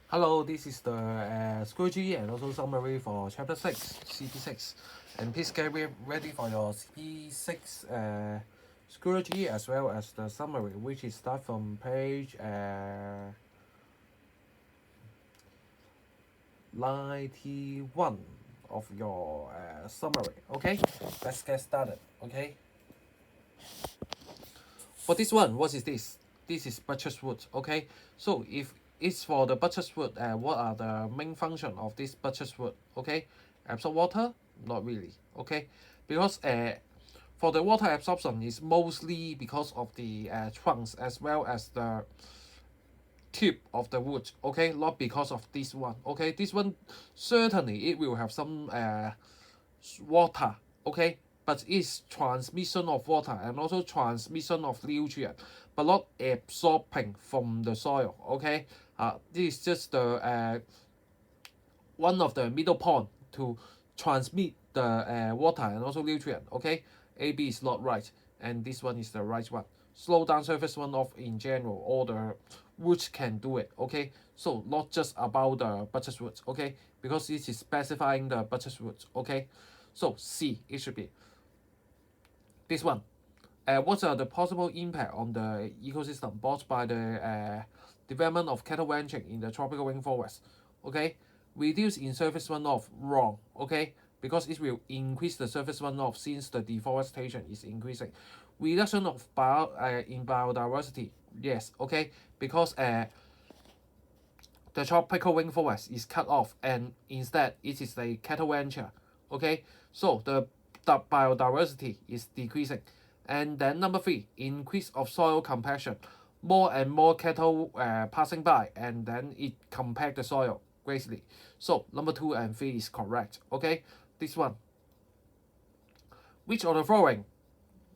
Hello, this is the schoology and also summary for chapter 6, Cp6. And please get ready for your Cp6 schoology as well as the summary, which is start from page 91 of your summary. Okay, let's get started. Okay, for this one, what is this? This is butcher's wood. Okay, so if it's for the butcher's wood, what are the main function of this butcher's wood? Okay, absorb water? Not really. Okay, because for the water absorption is mostly because of the trunks as well as the tip of the wood. Okay, not because of this one. Okay, this one certainly it will have some water. Okay, but it's transmission of water and also transmission of nutrient, but not absorbing from the soil. Okay, this is just the one of the middle point to transmit the water and also nutrient. Okay, AB is not right, and this one is the right one. Slow down surface runoff in general, all the woods can do it. Okay, so not just about the butcher's woods. Okay, because this is specifying the butcher's woods. Okay, so C it should be this one. What are the possible impact on the ecosystem brought by the development of cattle ranching in the tropical rainforest? Okay, reduce in surface runoff, wrong. Okay, because it will increase the surface runoff since the deforestation is increasing. Reduction of in biodiversity, yes. Okay, because the tropical rainforest is cut off and instead it is a cattle rancher. Okay, so the biodiversity is decreasing. And then number 3, increase of soil compaction. More and more cattle passing by, and then it compact the soil greatly. So number 2 and 3 is correct. Okay, this one. Which of the following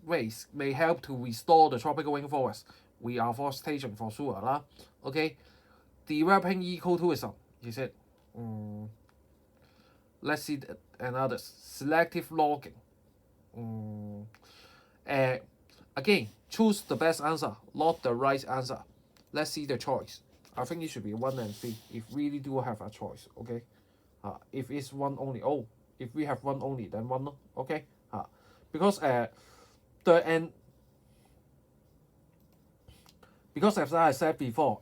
ways may help to restore the tropical rainforest? Reforestation for sure lah. Okay, developing ecotourism. Is it? Let's see another. Selective logging. Again, choose the best answer, not the right answer. Let's see the choice. I think it should be 1 and 3 if we really do have a choice. Okay, if it's 1 only, if we have 1 only, then 1. Okay, because because as I said before,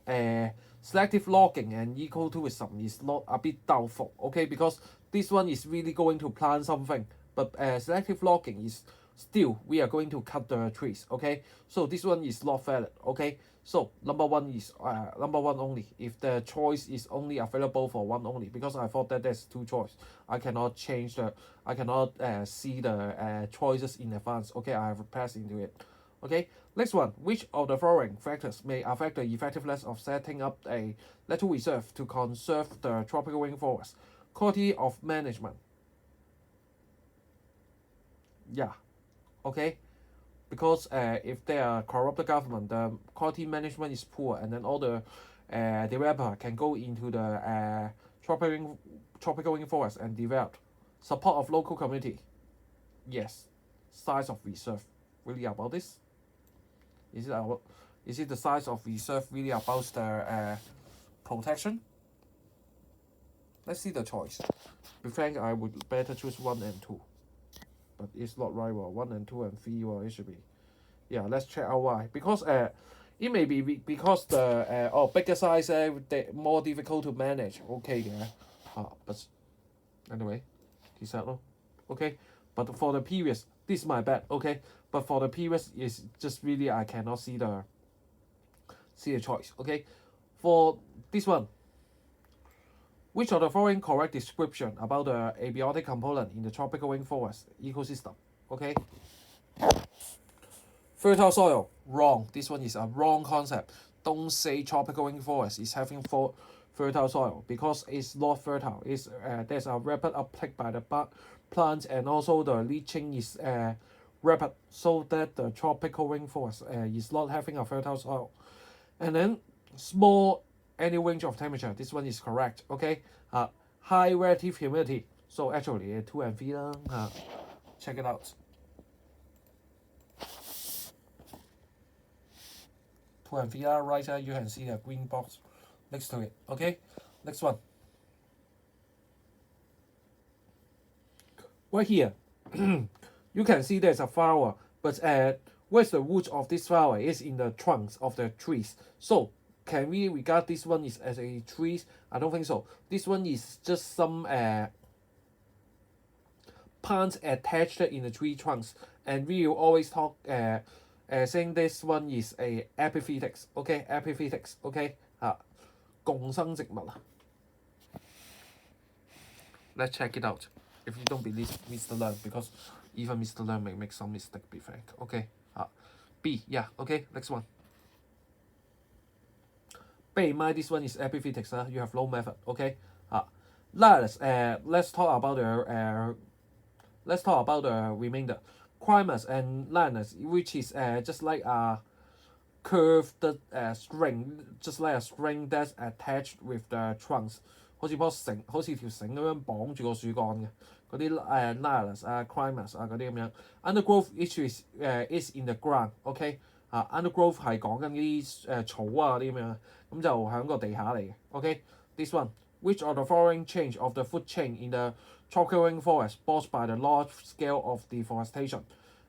selective logging and ecotourism is not a bit doubtful. Okay, because this one is really going to plant something, but selective logging is still we are going to cut the trees. Okay, so this one is not valid. Okay, so number 1 is number 1 only. If the choice is only available for 1 only, because I thought that there's 2 choice, I cannot change the, I cannot see the choices in advance. Okay, I have passed into it. Okay, next one. Which of the following factors may affect the effectiveness of setting up a natural reserve to conserve the tropical rainforest? Quality of management. Yeah. Okay, because if they are corrupt government, the quality management is poor, and then all the developer can go into the tropical rainforest and develop. Support of local community. Yes. Size of reserve. Really about this? Is it the size of reserve really about the protection? Let's see the choice. Be frank, I would better choose 1 and 2. But it's not right. Well, 1 and 2 and 3. Well, it should be. Yeah, let's check out why. Because it may be because the bigger size they more difficult to manage. Okay, yeah. But anyway, this that no. Okay, but for the previous, this is my bad. Okay, but for the previous is just really I cannot see the choice. Okay, for this one. Which of the following correct description about the abiotic component in the tropical rainforest ecosystem? Okay. Fertile soil, wrong. This one is a wrong concept. Don't say tropical rainforest is having fertile soil because it's not fertile. It's there's a rapid uptake by the plants and also the leaching is rapid, so that the tropical rainforest is not having a fertile soil. And then small any range of temperature. This one is correct. Okay. High relative humidity. So actually 2 and 3 check it out. 2 and 3 right. You can see the green box next to it. Okay. Next one. Right here, you can see there's a flower, but where's the root of this flower is in the trunks of the trees. So can we regard this one is as a trees? I don't think so. This one is just some plants attached in the tree trunks, and we will always talk saying this one is a epiphytics. Okay, epiphytics. Okay, 共生植物啊。Let's check it out. If you don't believe Mr. Learn, because even Mr. Learn may make some mistake, be frank. Okay. B, yeah, okay, next one. Bear in mind this one is epiphytics, you have low method, okay? Let's talk about the remainder. Climax and linus, which is just like a curved string, just like a string that's attached with the trunks. 好似條繩咁樣綁住個樹幹嘅嗰啲lilas climbers 嗰啲咁樣。Undergrowth is in the ground，OK、undergrowth 係講緊啲草嗰啲咁樣，咁就喺個地下嚟嘅。OK，this one，which of the following change of the food chain in the tropical rainforest brought by the large scale of deforestation?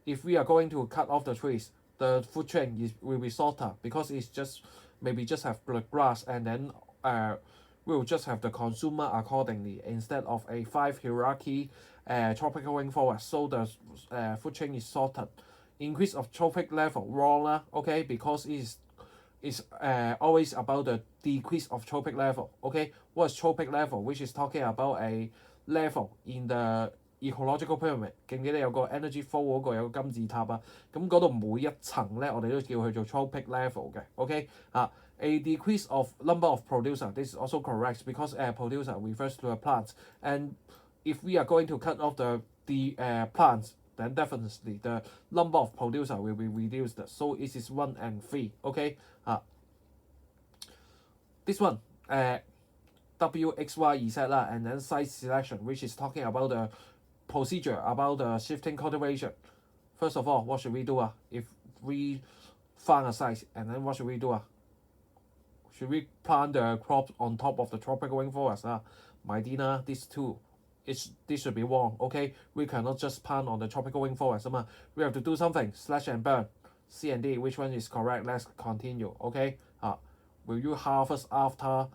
If we are going to cut off the trees, the food chain will be shorter because it's just maybe just have the grass and then we'll just have the consumer accordingly instead of a 5 hierarchy tropical rainforest. So the food chain is sorted. Increase of trophic level wrong okay, because it's always about the decrease of trophic level. Okay, what is trophic level? Which is talking about a level in the ecological pyramid。記唔記得有個 energy flow 嗰個有個金字塔啊？咁嗰度每一層咧，我哋都叫佢做 trophic level 嘅。OK。A decrease of number of producer. This is also correct because producer refers to a plant, and if we are going to cut off the plants, then definitely the number of producer will be reduced. So it is 1 and 3. Okay. This one W X Y Z lah, and then site selection, which is talking about the procedure about the shifting cultivation. First of all, what should we do? If we find a site, and then what should we do? Should we plant the crops on top of the tropical rainforest? Medina, these two, this should be wrong. Okay, we cannot just plant on the tropical rainforest. We have to do something. Slash and burn. C and D, which one is correct? Let's continue. Okay. Will you harvest after?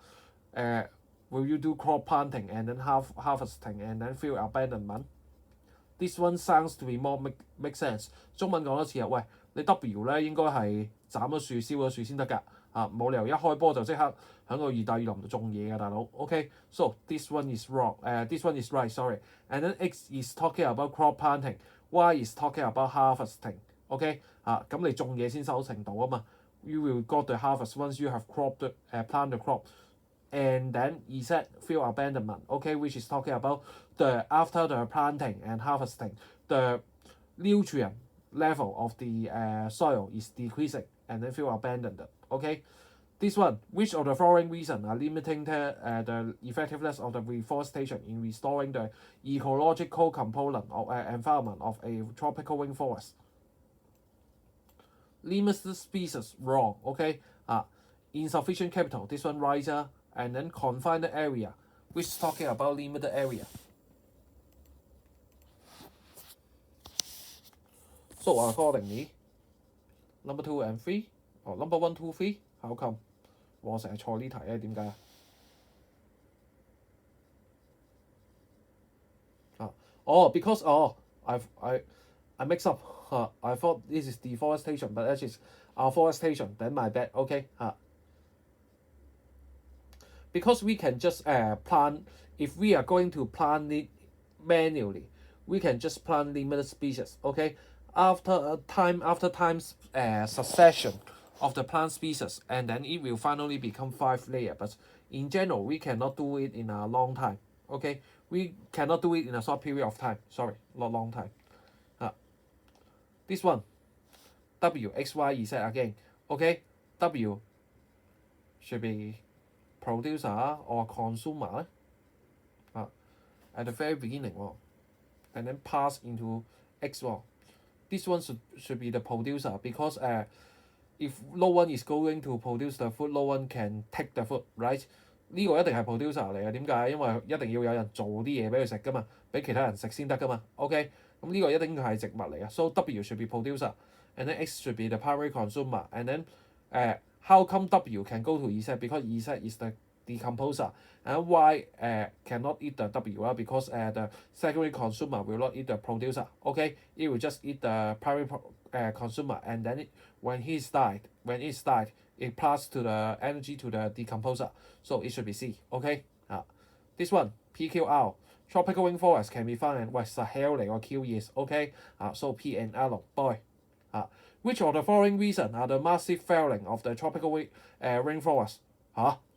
Will you do crop planting and then harvesting and then field abandonment? This one sounds to be more make sense. 中文講多次喂，你 W 咧應該係斬咗樹、燒咗樹先得㗎。冇理由一開波就即刻喺個熱帶雨林度種嘢㗎，大佬。OK，so this one is wrong. This one is right. Sorry. And then X is talking about crop planting. Y is talking about harvesting. OK，咁你種嘢先收成到啊嘛。You will got the harvest once you have plant the crop. And then Z field abandonment. OK, which is talking about the after the planting and harvesting, the nutrient level of the soil is decreasing and then field abandoned. Okay, this one, which of the following reasons are limiting the effectiveness of the reforestation in restoring the ecological component of environment of a tropical rainforest? Limited species, wrong. Okay, insufficient capital, this one right, and then confined area, which is talking about limited area. So accordingly, number 2 and 3, or number 1, 2, 3, how come? 我成日錯呢題咧，點解because I mix up. I thought this is deforestation, but actually it's afforestation. Then my bad. Okay. Because we can just plant. If we are going to plant it manually, we can just plant limited species. Okay. After time's succession of the plant species, and then it will finally become 5 layer. But in general, we cannot do it in a long time. Okay, we cannot do it in a short period of time. Sorry, not long time. This one, W X Y Z again. Okay, W should be producer or consumer at the very beginning, and then pass into X one. This one should be the producer because if no one is going to produce the food, no one can take the food, right? 呢個一定係 producer 嚟嘅，點解？因為一定要有人做啲嘢俾佢食噶嘛，俾其他人食先得噶嘛。OK，咁呢個一定係植物嚟嘅。So W should be producer，and then X should be the primary consumer，and then how come W can go to Z because Z is the decomposer，and Y cannot eat the W because the secondary consumer will not eat the producer. OK，it will just eat the primary consumer，and then when it's died，it pass to the energy to the decomposer. So it should be C. OK，this one PQR tropical rainforest can be found in 喂實 hell 嚟個 Q is OK so P and L boy which of the following reason are the massive felling of the tropical rainforest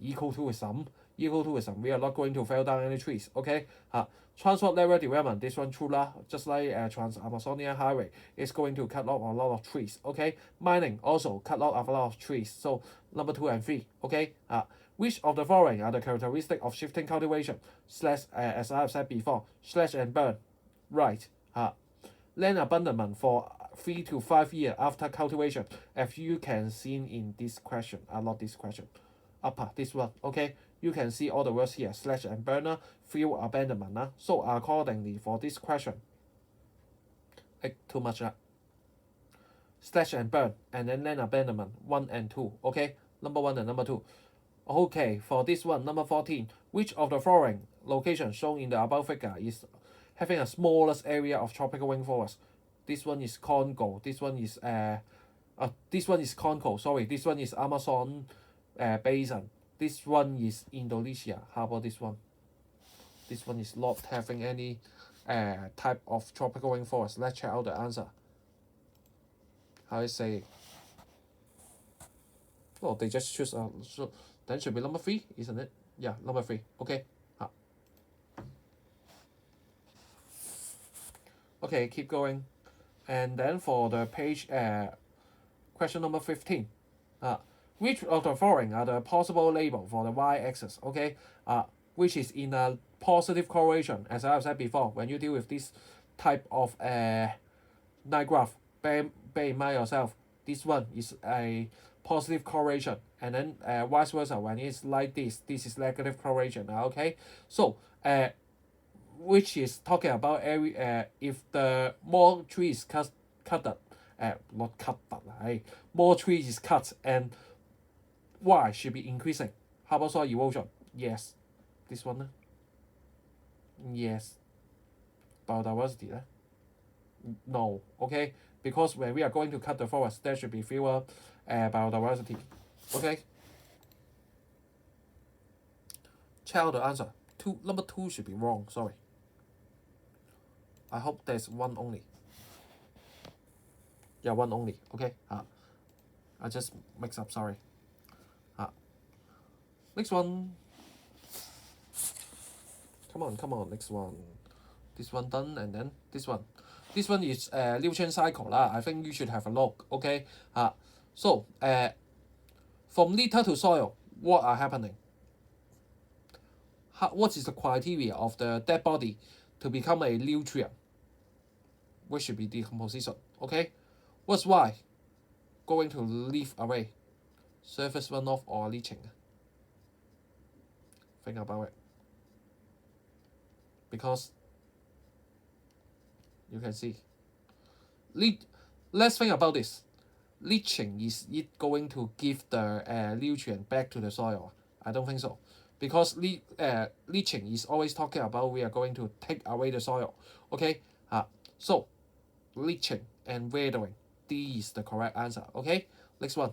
equal to some we are not going to fell down any trees. OK transport level development, this one true lah, just like Trans-Amazonian Highway is going to cut off a lot of trees. OK mining also cut off a lot of trees. So number 2 and 3. OK which of the following are the characteristic of shifting cultivation slash as I have said before slash and burn? Right land abandonment for 3 to 5 years after cultivation, as you can see in this question, not this question, upper this one. OK you can see all the words here slash and burner field abandonment so accordingly for this question too much slash and burn and then land abandonment 1 and 2. OK number 1 and number 2. OK for this one number 14, which of the following locations shown in the above figure is having a smallest area of tropical rainforest? This one is Congo, this one is Congo, sorry, this one is Amazon basin, this one is Indonesia. How about this one? This one is not having any type of tropical rainforest. Let's check out the answer. How is say? Oh, they just choose so then should be number 3, isn't it? Yeah, number 3. OK OK keep going, and then for the page question number 15 which of the following are the possible label for the y-axis? OK which is in a positive correlation, as I have said before. When you deal with this type of line graph, bear in mind yourself, this one is a positive correlation, and then vice versa, when it's like this is negative correlation. OK so which is talking about every if the more trees cut not cut more trees is cut and y should be increasing. How about soil erosion? Yes, this one yes. Biodiversity no. OK because when we are going to cut the forest there should be fewer biodiversity. OK check out the answer. Number 2 should be wrong, sorry. I hope there's one only. Yeah, one only. OK I just mix up, sorry. Next one. Come on, next one. This one done, and then this one. This one is nutrient cycle lah. I think you should have a look. OK so from litter to soil, what are happening? What is the criteria of the dead body to become a nutrient? Which should be decomposition. OK what's Y going to leave away? Surface runoff or leaching? Think about it, because you can see let's think about this. Leaching, is it going to give the nutrient back to the soil? I don't think so, because leaching is always talking about we are going to take away the soil. OK so leaching and weathering, D is the correct answer. OK next one.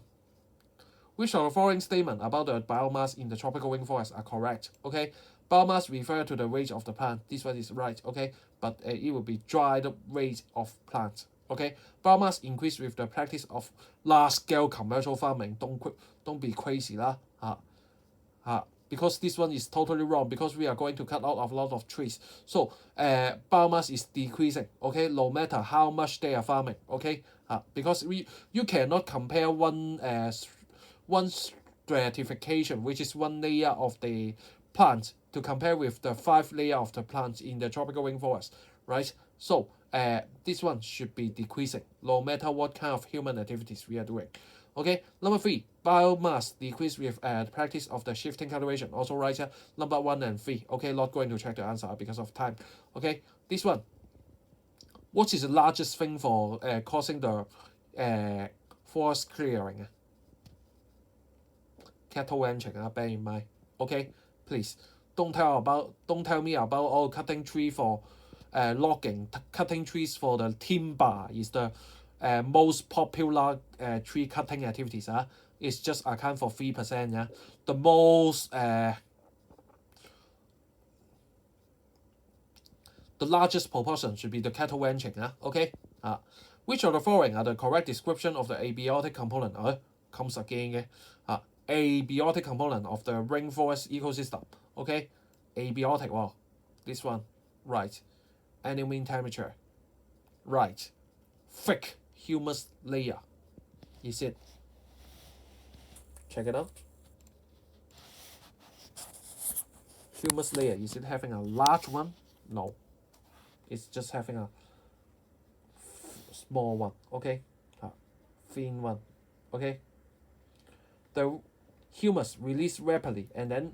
Which of the following statement about the biomass in the tropical rainforest are correct? OK biomass refer to the range of the plant. This one is right. OK but it will be dried range of plants. OK biomass increase with the practice of large-scale commercial farming. Don't be crazy lah because this one is totally wrong, because we are going to cut out a lot of trees. So biomass is decreasing. OK no matter how much they are farming. OK because you cannot compare one stratification, which is one layer of the plant, to compare with the 5 layer of the plants in the tropical rainforest, right? So this one should be decreasing no matter what kind of human activities we are doing. Okay, number 3, biomass decrease with the practice of the shifting cultivation. Also right here, number 1 and 3. Okay, not going to check the answer because of time. Okay, this one. What is the largest thing for causing the forest clearing? Cattle ranching, bear in mind. Okay, please don't tell me about all cutting tree for logging. Cutting trees for the timber is the most popular tree cutting activities. It's just account for 3%. Yeah, the most the largest proportion should be the cattle ranching. Okay. Which of the following are the correct description of the abiotic component? Comes again. Abiotic component of the rainforest ecosystem. Okay. Abiotic. Well, this one. Right. Annual mean temperature. Right. Thick humus layer. Is it? Check it out. Humus layer. Is it having a large one? No. It's just having a small one. Okay. Thin one. Okay. The humus released rapidly and then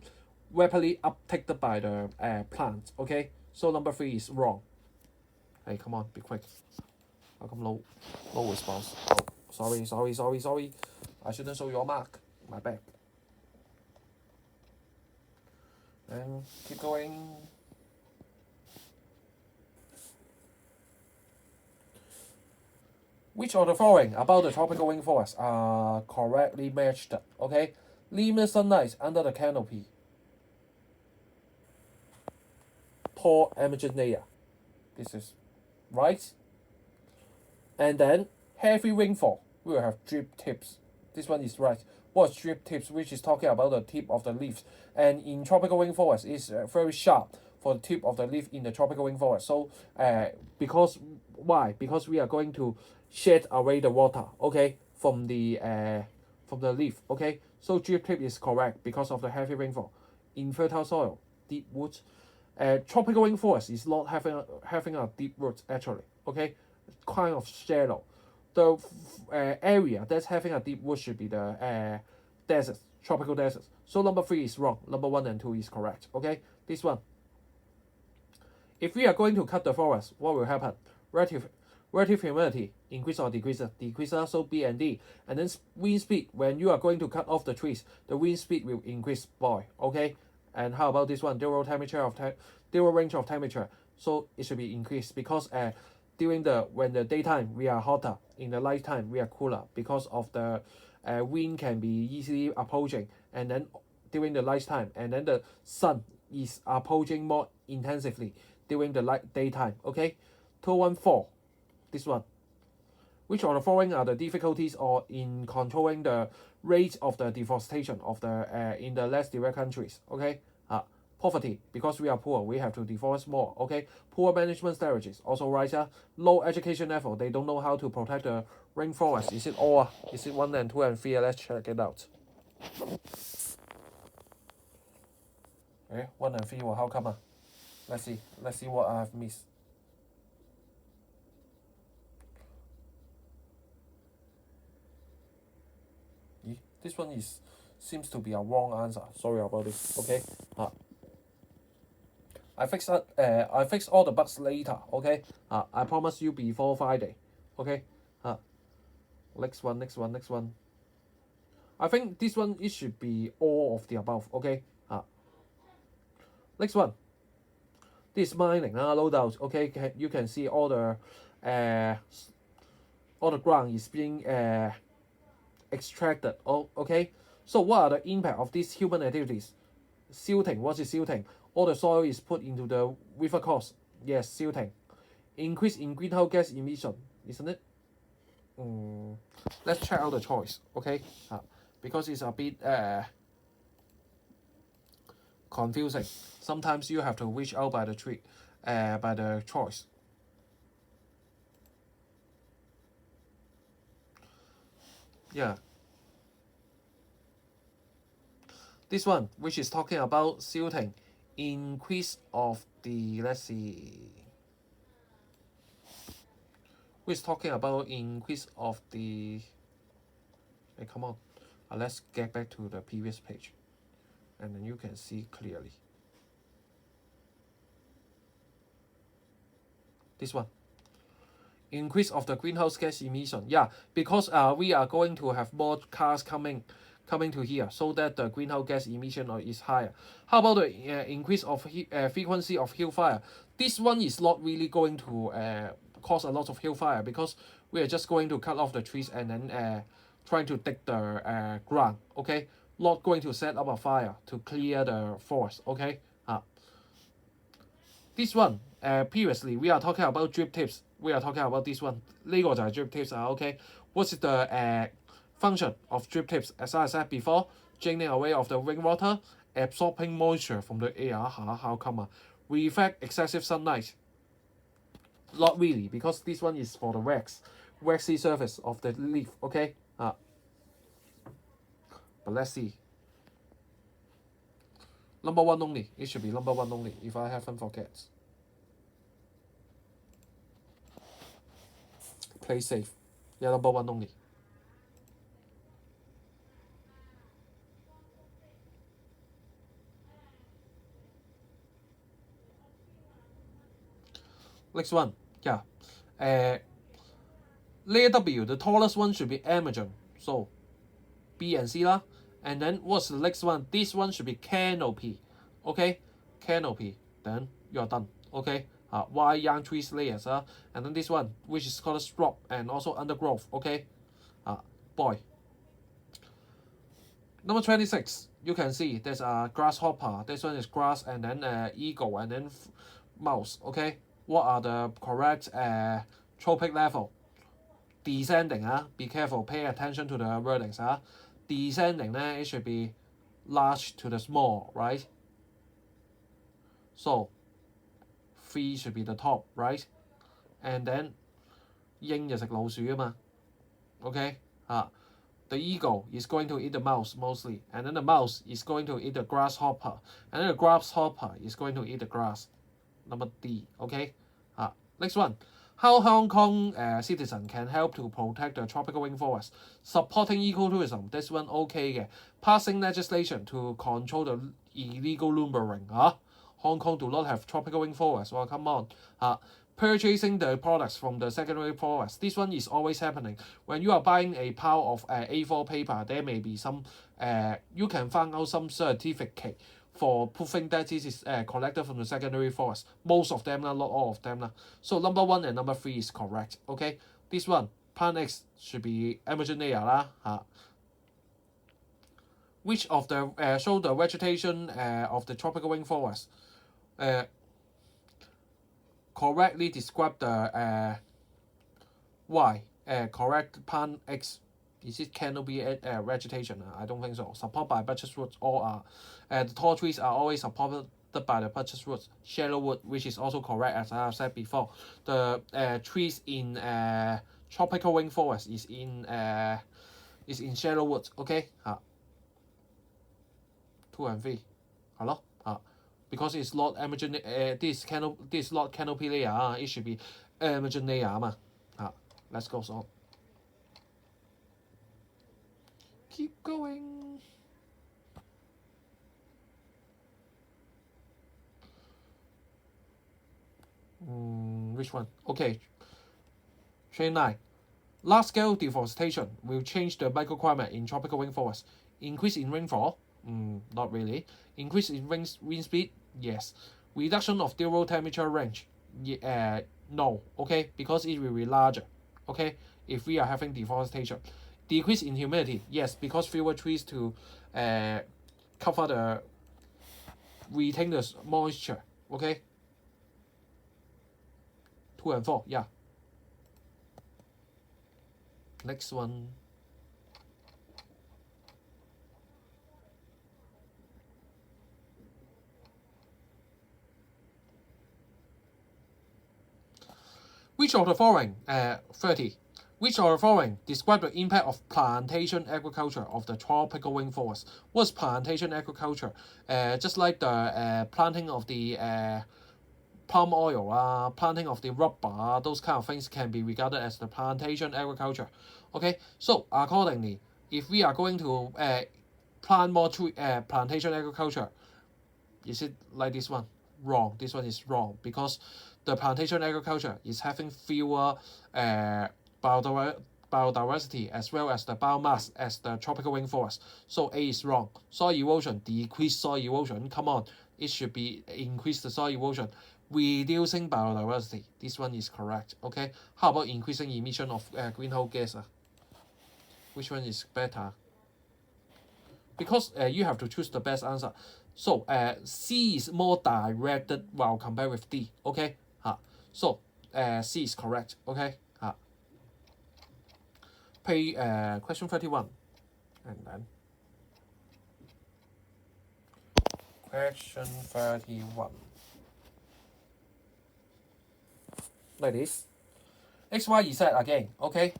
rapidly uptaken by the plant. Okay. So number 3 is wrong. Hey, come on, be quick. How come no response? Oh, sorry. I shouldn't show your mark. My bad. And keep going. Which of the following about the tropical rainforest are correctly matched? Okay, limited sunlight under the canopy. Poor emergent layer. This is right. And then heavy rainfall. We will have drip tips. This one is right. What's drip tips? Which is talking about the tip of the leaves. And in tropical rainforest, it's very sharp for the tip of the leaf in the tropical rainforest. So, because why? Because we are going to shed away the water. Okay, from the leaf. Okay, so drip tip is correct because of the heavy rainfall. In fertile soil, deep roots. Tropical rainforest is not having a deep roots actually. Okay, kind of shallow. The area that's having a deep root should be the deserts, tropical deserts. So number 3 is wrong. Number 1 and 2 is correct. Okay, this one. If we are going to cut the forest, what will happen? Relative humidity increase or decrease? Decrease, so B and D. And then wind speed. When you are going to cut off the trees, the wind speed will increase, boy. Okay. And how about this one? Zero range of temperature. So it should be increased because when the daytime we are hotter, in the nighttime we are cooler because of the wind can be easily approaching, and then during the nighttime, and then the sun is approaching more intensively during the daytime. Okay, 214. This one. Which of the following are the difficulties or in controlling the rate of the deforestation of the in the less developed countries? Okay, poverty, because we are poor, we have to deforest more. Okay, poor management strategies, also right. Low education level, they don't know how to protect the rainforest. Is it all? Is it 1 and 2 and 3? Let's check it out. Okay, 1 and 3. Well, how come? Let's see what I have missed. This one seems to be a wrong answer. Sorry about this. Okay. I fix all the bugs later. Okay. I promise you before Friday. Okay. Next one. I think this one it should be all of the above. Okay. Next one. This mining. Loadout. Okay. You can see all the ground is being extracted. Okay. So what are the impact of these human activities? Silting. What is silting? All the soil is put into the river course. Yes, silting. Increase in greenhouse gas emission, isn't it? Let's check out the choice. Okay. Because it's a bit confusing. Sometimes you have to reach out by the choice. Yeah. This one, which is talking about silting, increase of the, let's see, which is talking about increase of the, Hey, come on. Let's get back to the previous page. And then you can see clearly. This one. Increase of the greenhouse gas emission. Yeah, because we are going to have more cars coming to here, so that the greenhouse gas emission is higher. How about the increase of frequency of hill fire? This one is not really going to cause a lot of hill fire, because we are just going to cut off the trees and then trying to dig the ground. Okay, not going to set up a fire to clear the forest. Okay, this one previously we are talking about drip tips. We are talking about this one. 呢個就係 drip tips OK. What's the function of drip tips? As I said before, draining away of the rainwater, absorbing moisture from the air. How come? Reflect excessive sunlight. Not really, because this one is for the waxy surface of the leaf. Okay. But let's see. Number one only. It should be number one only, if I haven't forget. Play safe. Yeah, number one only. Next one. Yeah. Layer W, the tallest one should be Amazon. So B and C lah. And then what's the next one? This one should be canopy. Okay? Canopy. Then you're done. Okay? Why young trees layers? And then this one, which is called shrub and also undergrowth. Okay? Boy. Number 26. You can see there's a grasshopper. This one is grass, and then eagle, and then mouse. Okay? What are the correct tropic level? Descending. Be careful. Pay attention to the wordings. Descending, it should be large to the small, right? So 3 should be the top, right? And then 鷹就食老鼠啊嘛 okay? The eagle is going to eat the mouse mostly, and then the mouse is going to eat the grasshopper, and then the grasshopper is going to eat the grass. Number D. Okay? Next one. How Hong Kong citizen can help to protect the tropical rainforest. Supporting ecotourism. This one okay 嘅. Passing legislation to control the illegal lumbering. Hong Kong do not have tropical rainforest. Well, come on. Purchasing the products from the secondary forest. This one is always happening. When you are buying a pile of A4 paper, there may be some, you can find out some certificate for proving that this is collected from the secondary forest. Most of them, not all of them. So number 1 and number 3 is correct. Okay, this one, Plan X should be Amazonia. Which of the show the vegetation of the tropical rainforest? Correctly describe the why. Correct Plan X. Is it canopy vegetation? I don't think so. Supported by buttress roots, all are. The tall trees are always supported by the buttress roots. Shallow wood, which is also correct, as I have said before. The trees in tropical rainforest is in shallow woods. Okay. 2 and 3. Hello. Because it's not Amazon. This is not canopy layer. It should be Amazon layer. Let's go on. Keep going. Which one? Okay. 29. Large-scale deforestation will change the microclimate in tropical rainforest. Increase in rainfall? Not really. Increase in wind speed? Yes. Reduction of zero temperature range? No. Okay, because it will be larger. Okay, if we are having deforestation. Decrease in humidity? Yes, because fewer trees to cover the retain the moisture. Okay. 2 and 4. Yeah. Next one. Which of the following, 30, which of the following describe the impact of plantation agriculture of the tropical rainforest? What's plantation agriculture? Just like the planting of the palm oil, planting of the rubber, those kind of things can be regarded as the plantation agriculture. Okay, so accordingly, if we are going to plant more plantation agriculture, is it like this one? Wrong. This one is wrong because the plantation agriculture is having fewer biodiversity as well as the biomass as the tropical rainforest. So A is wrong. Soil erosion, decrease soil erosion. Come on, it should be increase the soil erosion. Reducing biodiversity. This one is correct. Okay. How about increasing emission of greenhouse gas? Which one is better? Because you have to choose the best answer. So C is more directed while compared with D. Okay. So C is correct. Okay. Question 31. And then question 31. Like this. X, Y, Z again. Okay.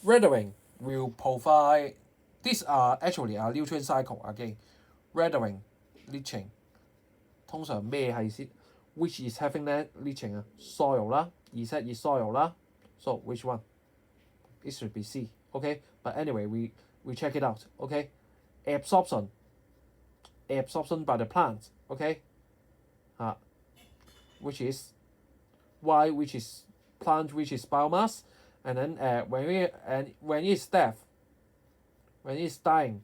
Weathering will provide. These are actually a nutrient cycle again. Weathering, leaching. 通常咩係先 ？Which is having that leaching 啊？Soil 啦，Z is soil 啦。So which one? It should be C. Okay, but anyway, we check it out. Okay, absorption by the plant. Okay, which is Y, which is plant, which is biomass, and then when it's death, when it's dying,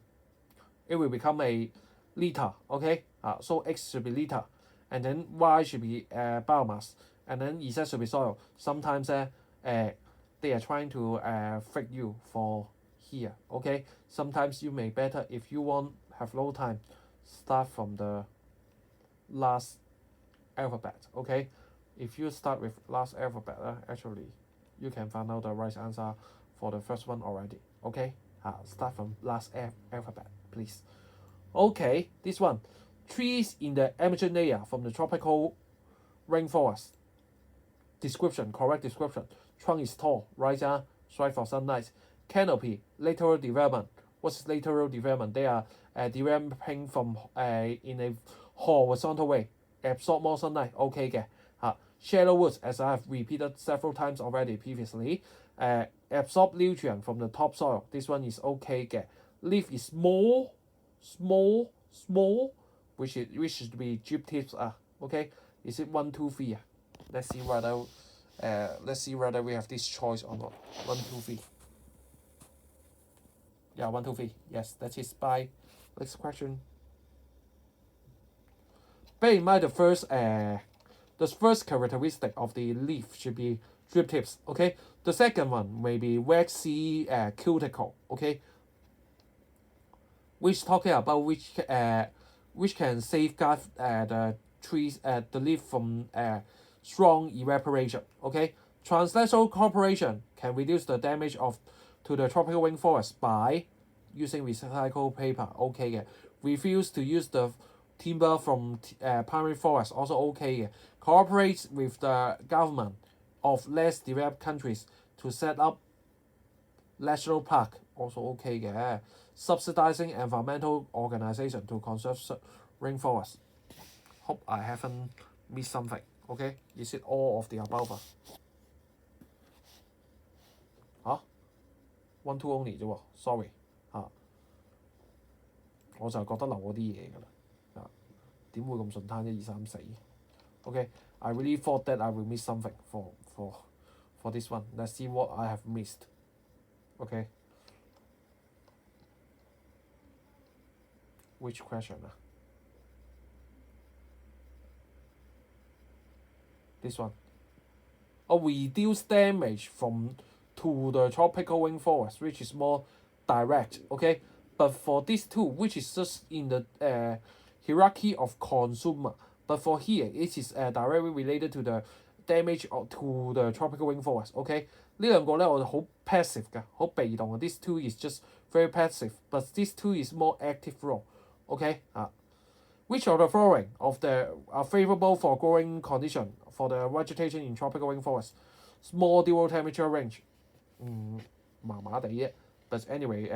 it will become a liter. Okay, so X should be liter, and then Y should be biomass, and then Z should be soil. Sometimes they are trying to freak you for here. Okay, sometimes you may better if you want have no time, start from the last alphabet. Okay, if you start with last alphabet, actually you can find out the right answer for the first one already. Okay, start from last alphabet, please. Okay, this one, trees in the Amazon layer from the tropical rainforest. Description, correct description. Trunk is tall, right? Right for sunlight. Canopy, lateral development. What's lateral development? They are developing from in a horizontal way. Absorb more sunlight. Okay 嘅。Shallow roots, as I have repeated several times already previously. Absorb nutrient from the topsoil. This one is okay 嘅。Leaf is small, which should be drip tips. Okay. Is it 1, 2, 3? Let's see whether we have this choice or not. 1, 2, 3. Yeah, 1, 2, 3. Yes, that is by. Next question. Bear in mind the first characteristic of the leaf should be drip tips. Okay. The second one may be waxy cuticle. Okay. Which talking about which can safeguard the trees the leaf from strong evaporation. Okay, transnational cooperation can reduce the damage to the tropical rainforest by using recycled paper. Okay 嘅， refuse to use the timber from primary forest. Also okay 嘅， cooperate with the government of less developed countries to set up national park. Also okay 嘅， subsidizing environmental organization to conserve rainforest. Hope I haven't missed something. Okay, is it all of the above? 1, 2 only 啫喎 ，sorry 我就覺得留嗰啲嘢㗎啦，點會咁順攤1、2、3、4 ？Okay, I really thought that I will miss something for this one. Let's see what I have missed. Okay, which question? This one. Reduce damage to the tropical rainforest, which is more direct. Okay, but for these two, which is just in the hierarchy of consumer, but for here it is directly related to the damage to the tropical rainforest. Okay, 呢兩個咧我哋好 passive 㗎，好被動嘅。This two is just very passive, but this two is more active role. Okay, which of the following of the are favorable for growing condition for the vegetation in tropical rainforest? Small dual temperature range. 麻麻地啫。But anyway,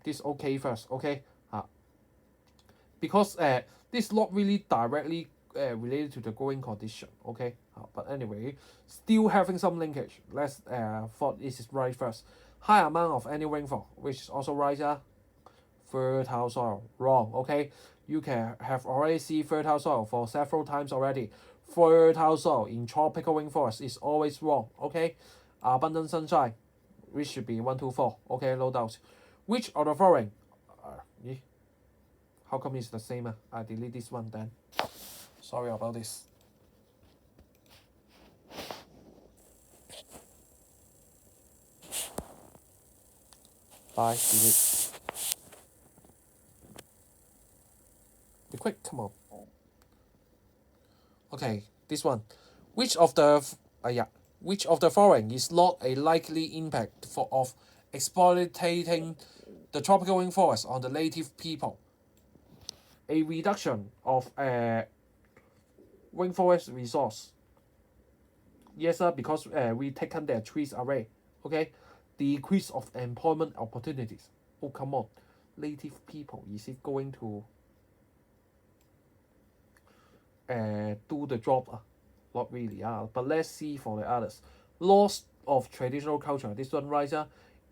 this okay first. Okay, because this not really directly related to the growing condition. Okay, but anyway, still having some linkage. Let's thought this is right first. high amount of annual rainfall, which is also right. Fertile soil, wrong. Okay, you can have already seen fertile soil for several times already. Fertile soil in tropical rainforest is always wrong. Okay, abundant sunshine, which should be 1, 2, 4. Okay, no doubt. Which of the following? How come it's the same? I delete this one then. Sorry about this. Bye, delete. Be quick, come on. Okay, this one. Which of the following is not a likely impact of exploiting the tropical rainforest on the native people? A reduction of rainforest resource. Yes, sir, because we taken their trees away. Okay, decrease of employment opportunities. Oh, come on, native people, is it going to do the job? Not really. But let's see for the others. Loss of traditional culture. This one right.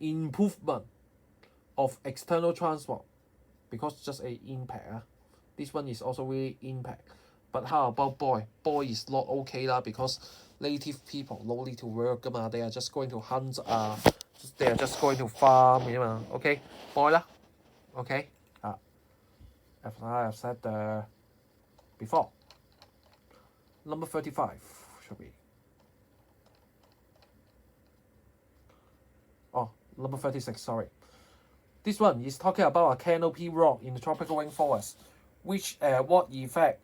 Improvement of external transport, because just a impact. This one is also really impact. But how about boy? Boy is not okay because native people no need to work They are just going to hunt. They are just going to farm Okay, boy lah. Okay. As I have said before. Number 35 should be. Oh, number 36. Sorry. This one is talking about a canopy rock in the tropical rainforest. Which what effect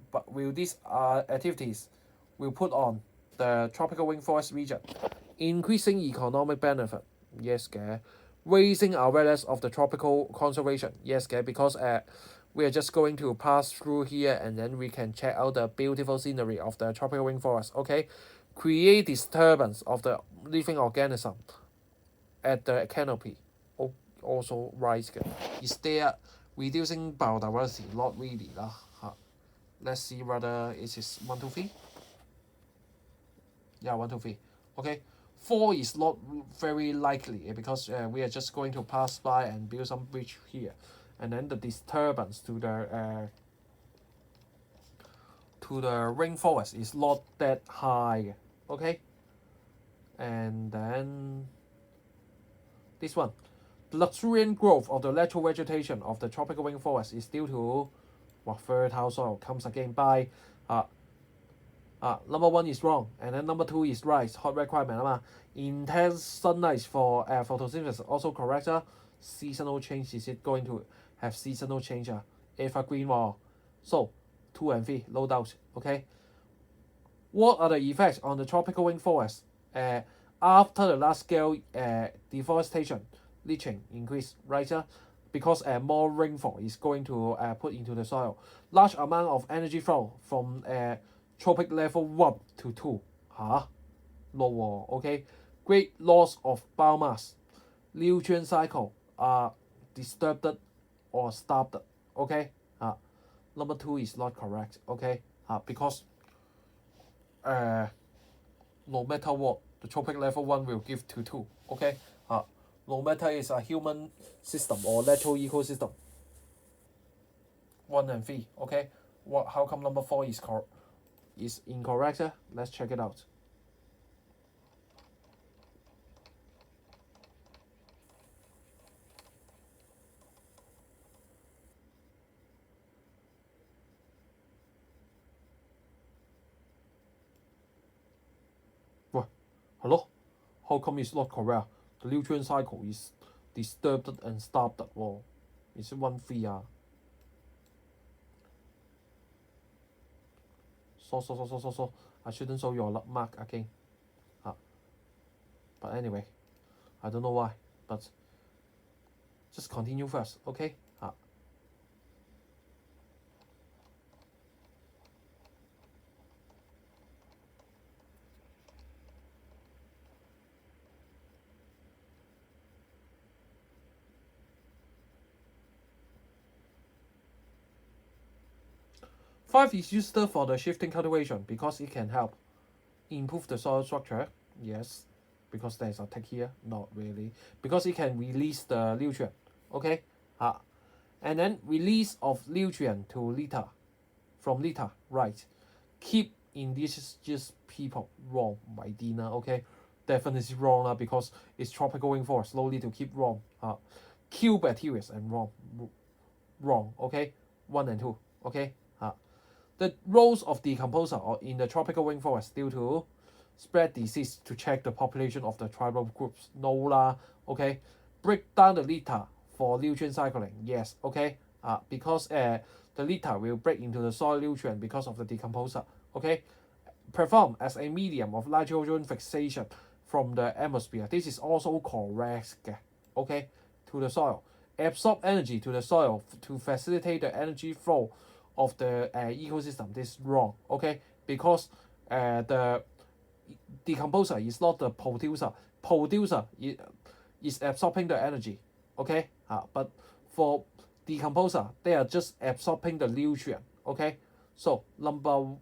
but will these activities will put on the tropical rainforest region? Increasing economic benefit. Yes, raising awareness of the tropical conservation. Yes, because we are just going to pass through here and then we can check out the beautiful scenery of the tropical rainforest. Okay, create disturbance of the living organism at the canopy. Oh, also right. Is there reducing biodiversity? Not really lah. Let's see whether it is 1, 2, 3. Yeah, 1, 2, 3. Okay, 4 is not very likely because we are just going to pass by and build some bridge here, and then the disturbance to the rainforest is not that high. Okay, and then this one, the luxuriant growth of the natural vegetation of the tropical rainforest is due to fertile soil. Comes again by number 1 is wrong, and then number 2 is right. Hot requirement intense sunlight for photosynthesis also correct. Seasonal change, is it going to have seasonal change? Evergreen wall. So 2 and 3, no doubt. Okay. What are the effects on the tropical rainforest after the large scale deforestation, leaching increase, right? Because more rainfall is going to put into the soil. Large amount of energy flow from tropic level 1 to 2. Lower. Okay. Great loss of biomass. Nutrient cycle are disturbed or stopped. Okay. Number 2 is not correct. Okay. Because no matter what, the tropic level 1 will give to 2. Okay. No matter it's a human system or natural ecosystem. 1 and 3. Okay. How come number 4 is incorrect? Let's check it out. Hello? How come it's not correct? The nutrient cycle is disturbed and stopped. Well, it's 1, 3. So. I shouldn't show your mark again. But anyway, I don't know why. But just continue first, okay? 5 is used for the shifting cultivation because it can help improve the soil structure. Yes. because there's a tick here, not really, because it can release the nutrient, okay, and then release of nutrient to litter, from litter, right, keep indigenous people wrong, my Dina, okay, definitely wrong because it's tropical rainforest, slowly to keep wrong, kill bacteria and wrong, okay, 1 and 2, okay, the roles of decomposer or in the tropical rainforest due to spread disease to check the population of the tribal groups, no lah, okay, break down the litter for nutrient cycling, yes, okay, because the litter will break into the soil nutrient because of the decomposer, okay, perform as a medium of nitrogen fixation from the atmosphere, this is also correct, okay, to the soil, absorb energy to the soil to facilitate the energy flow of the ecosystem, this is wrong, okay, because the decomposer is not the producer is absorbing the energy, okay, but for decomposer they are just absorbing the nutrient, okay, so number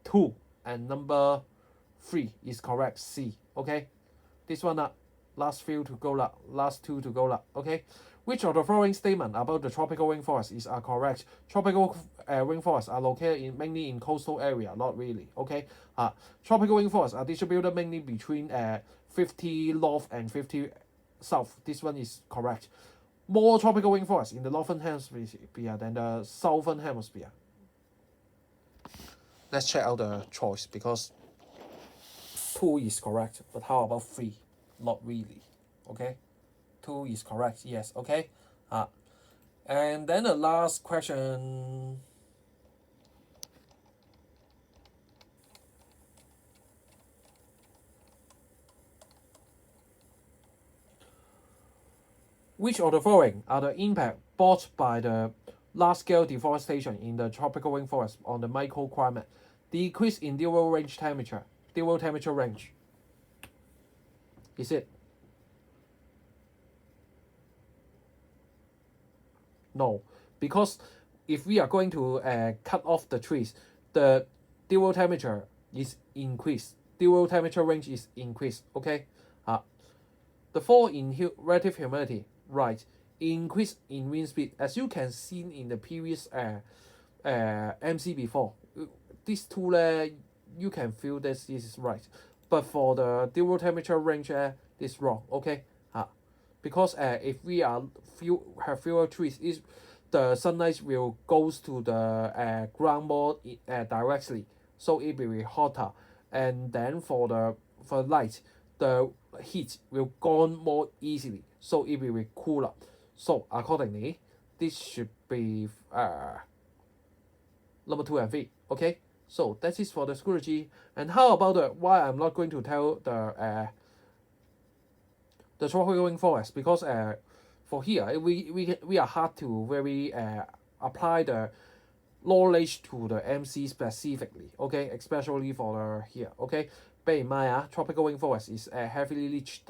2 and number 3 is correct, C, okay, this one last few to go last 2 to go okay, which of the following statement about the tropical rainforest is correct? Tropical rainforests are located mainly in coastal area, not really, okay, tropical rainforests are distributed mainly between 50 north and 50 south, this one is correct, more tropical rainforests in the northern hemisphere than the southern hemisphere. Let's check out the choice because 2 is correct, but how about 3? Not really, okay, 2 is correct, yes, okay, and then the last question, which of the following are the impact brought by the large-scale deforestation in the tropical rainforest on the microclimate? Decrease in dual temperature range. Is it? No, because if we are going to cut off the trees, the dual temperature is increased. Dual temperature range is increased. Okay, the fall in relative humidity, right? Increase in wind speed, as you can see in the previous MC before. These two you can feel this is right, but for the dual temperature range, this is wrong. Okay, because if we have fewer trees, the sunlight will goes to the ground more directly, so it will be hotter, and then for light, the heat will gone more easily, so it will be cooler. So accordingly, this should be number 2 and 3. Okay, so that is for the schoology. And how about the why I'm not going to tell the tropical rainforest, because for here we are hard to very apply the knowledge to the MC specifically, okay, especially for the here, okay. Bear in mind, tropical rainforest is heavily leached,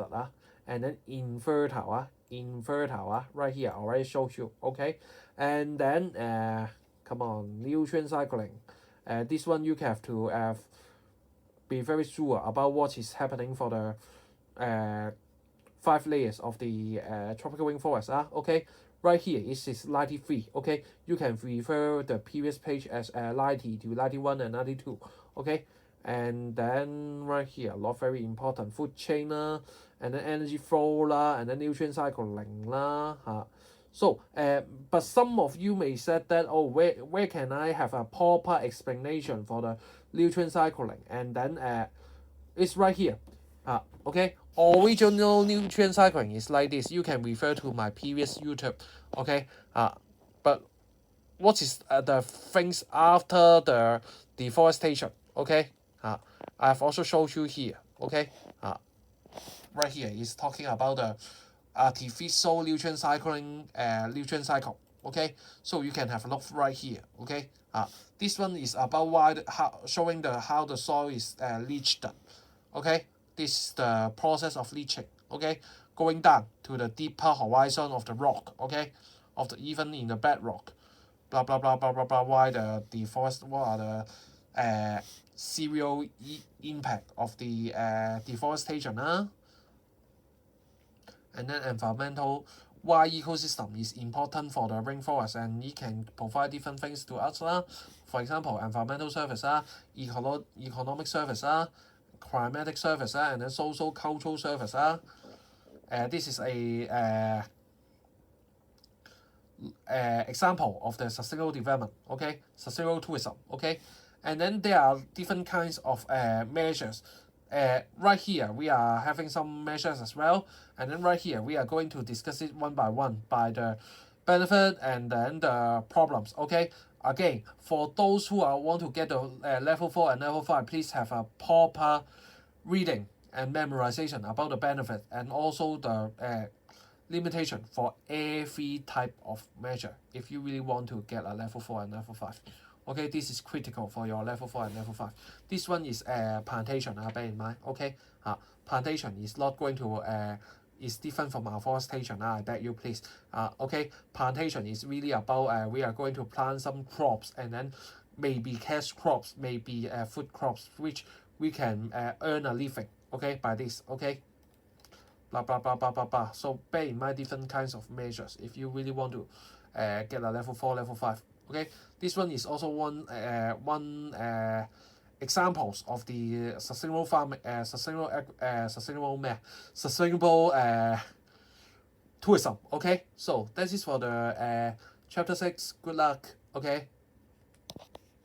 and then infertile, right here, already shows you, okay. And then come on, nutrient cycling. This one you have to be very sure about what is happening for the 5 layers of the tropical rainforest. Okay, right here it is 93. Okay, you can refer the previous page as 90 to 91 and 92. Okay, and then right here, not very important, food chain and then energy flow and then nutrient cycling So, but some of you may said that, oh, where can I have a proper explanation for the nutrient cycling? And then it's right here. Okay, original nutrient cycling is like this. You can refer to my previous YouTube. Okay, but what is the things after the deforestation? Okay, I have also showed you here. Okay, right here is talking about the artificial nutrient cycling, nutrient cycle. Okay, so you can have a look right here. Okay, this one is about showing how the soil is leached. Okay, this is the process of leaching. Okay, going down to the deeper horizon of the rock. Okay, even in the bedrock. Blah blah blah blah blah blah. Why what are the serial impact of the deforestation? And then environmental, why ecosystem is important for the rainforest, and it can provide different things to us lah. For example, environmental service economic service climatic service and then social cultural service this is a example of the sustainable development, okay, sustainable tourism, okay. And then there are different kinds of measures. Right here we are having some measures as well, and then right here we are going to discuss it one by one by the benefit and then the problems, okay. Again, for those who want to get the level 4 and level 5, please have a proper reading and memorization about the benefit and also the limitation for every type of measure if you really want to get a level 4 and level 5. Okay, this is critical for your level 4 and level 5. This one is plantation, bear in mind, okay. Plantation is not going to is different from afforestation, I beg you please. Okay, plantation is really about we are going to plant some crops and then maybe cash crops, maybe food crops, which we can earn a living, okay, by this, okay. Blah blah blah blah blah blah. So bear in mind different kinds of measures if you really want to get a level 4, level 5. Okay, this one is also one examples of the sustainable farm, sustainable tourism. Okay, so that is for the chapter 6. Good luck. Okay.